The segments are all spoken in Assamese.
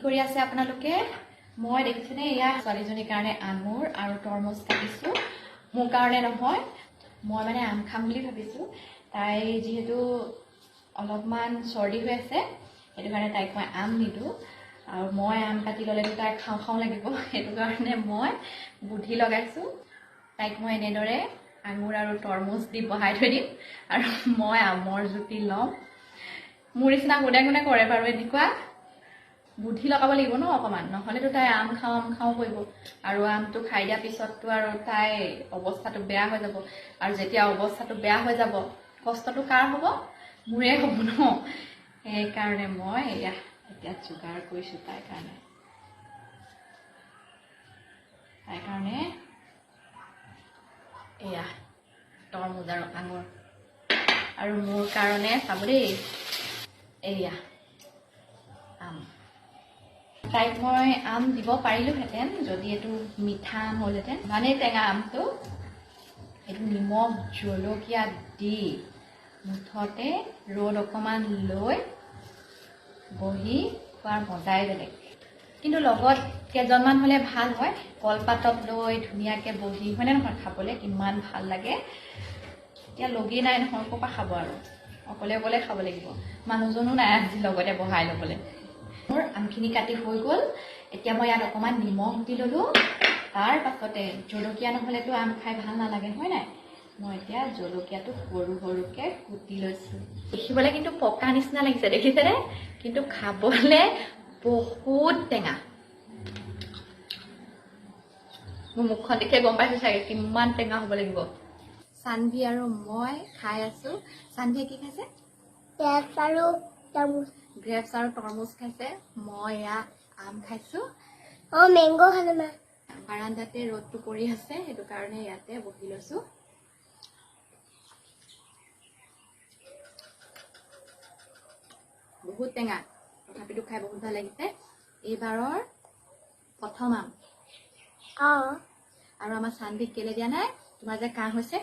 কৰি আছে আপোনালোকে মই দেখিছেনে ইয়া ছোৱালীজনীৰ কাৰণে আঙুৰ আৰু তৰমুজ কাটিছো মোৰ কাৰণে নহয় মই মানে আম খাম বুলি ভাবিছো তাই যেহেতু অলপমান চৰ্দি হৈ আছে সেইটো কাৰণে তাইক মই আম নিদো আৰু মই আম কাটি ললে তাই খাও খাও লাগিব সেইটো কাৰণে মই বুদ্ধি লগাইছো তাইক মই এনেদৰে আঙুৰ আৰু তৰমুজ দি বহাই থৈ দিম আৰু মই আমৰ জুতি লম মোৰ নিচিনা কোনে কোনে কৰে বাৰু এনেকুৱা বুদ্ধি লগাব লাগিব ন অকমান নহলেতো তাই আম খাও কৰিব আৰু আমটো খাই দিয়া পিছততো আৰু তাই অৱস্থাটো বেয়া হৈ যাব আৰু যেতিয়া অৱস্থাটো বেয়া হৈ যাব কষ্টটো কাৰ হ'ব মোৰে হ'ব ন এই কাৰণে মই এতিয়া যোগাৰ কৰিছো তাইৰ কাৰণে এয়া তৰমুজ আৰু আঙুৰ আৰু মোৰ কাৰণে চাব দেই এয়া আম তাইক মই আম দিব পাৰিলোহেঁতেন যদি এইটো মিঠা আম হ'লহেঁতেন মানে টেঙা আমটো এইটো নিমখ জলকীয়া দি মুঠতে ৰ'দ অকণমান লৈ বহি খোৱাৰ মজাই বেলেগ কিন্তু লগত কেইজনমান হ'লে ভাল হয় কলপাতত লৈ ধুনীয়াকৈ বহি হয়নে নহয় খাবলৈ কিমান ভাল লাগে এতিয়া লগেই নাই নহয় ক'ৰ পৰা খাব আৰু অকলে অকলে খাব লাগিব মানুহজনো নাই আজি লগতে বহাই ল'বলৈ মোৰ আমখিনি কাটি হৈ গ'ল এতিয়া মই ইয়াত অকণমান নিমখ দি ল'লোঁ তাৰ পাছতে জলকীয়া নহ'লেতো আম খাই ভাল নালাগে হয় নাই মই এতিয়া জলকীয়াটো সৰু সৰুকৈ কুটি লৈছোঁ দেখিবলৈ কিন্তু পকা নিচিনা লাগিছে দেখিছেনে কিন্তু খাবলৈ বহুত টেঙা মোৰ মুখখন দেখিয়ে গম পাইছোঁ চাগে কিমান টেঙা হ'ব লাগিব চানভি আৰু মই খাই আছোঁ চানভিয়ে কি খাইছে গ্ৰেপছ আৰু তৰমুজ খাইছে মই এয়া আম খাইছোঁ মেংগো খালো মা বাৰান্দাতে ৰ'দটো পৰি আছে সেইটো কাৰণে ইয়াতে বহি লৈছোঁ বহুত টেঙা তথাপিতো খাই বহুত ভাল লাগিছে এইবাৰৰ প্ৰথম আম আৰু আমাৰ চানভিক কেলে দিয়া নাই তোমাৰ যে কাহ হৈছে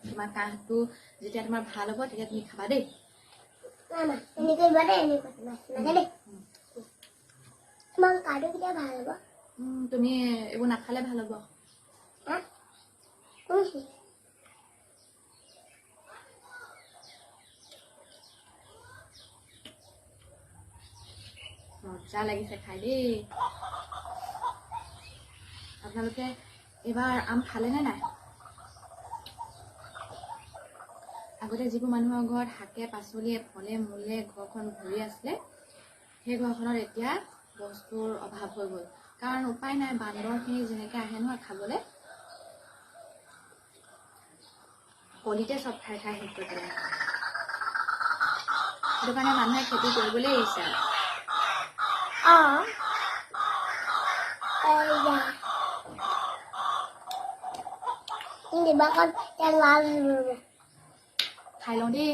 তোমাৰ কাহটো যেতিয়া তোমাৰ ভাল হ'ব তেতিয়া তুমি খাবা দেই তুমি এইবোৰ নাখালে ভাল হ'ব মজা লাগিছে খাই দেই আপোনালোকে এইবাৰ আম খালেনে নাই আগতে যিবোৰ মানুহৰ ঘৰত শাকে পাচলিয়ে ফলে মূলে ঘৰখন ভৰি আছিলে সেই ঘৰখনত এতিয়া বস্তুৰ অভাৱ হৈ গ'ল কাৰণ উপায় নাই বান্দৰখিনি যেনেকৈ আহে নহয় খাবলৈ কলিতে চব খাই খাই শেষ কৰি পেলায় সেইটো কাৰণে মানুহে খেতি কৰিবলৈ এৰিছে খাই লওঁ দেই